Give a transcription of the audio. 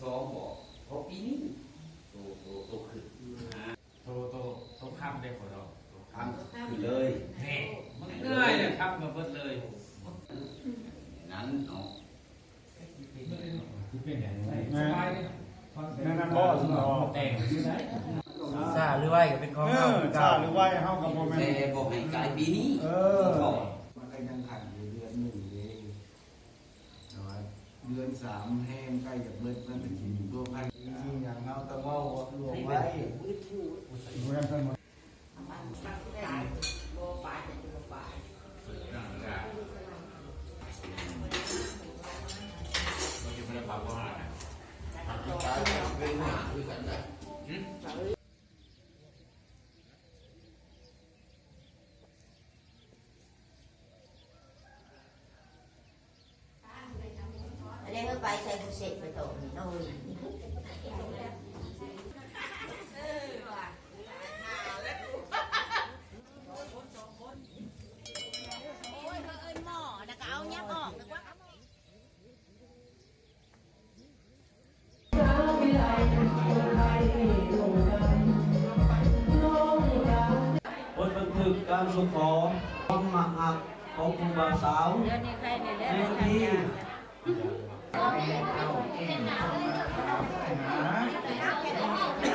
62บอกเพราะปีนี้โตขึ้นโตคำได้ผลเราทำขึ้นเลยนี่มันง่ายเลยครับมาเบิดเลยนั้นเนาะเป็นอย่างไรสบายเลยนั่นพ่อสนอแต่งชื่อไหนซาหรือว่าก็เป็นของเฮาซาหรือว่าเฮากับโมเมนต์แต่บอกให้กลายปีนี้มันก็ยังขัดอยู่เดือนหนึ่งเองแต่ว่าเดือนสามแห้งใกล้จะเบิดมันเป็นสิ่งทั่วไปจริงๆอย่างเราต้องว่าหลวงไว้ดูแลกันหมดอันนี้ก็ไปใส่กุเสกไปโตนี่น้อยบทบันทึกการสุขของความหมักหักของครูบาสาวในที่นะ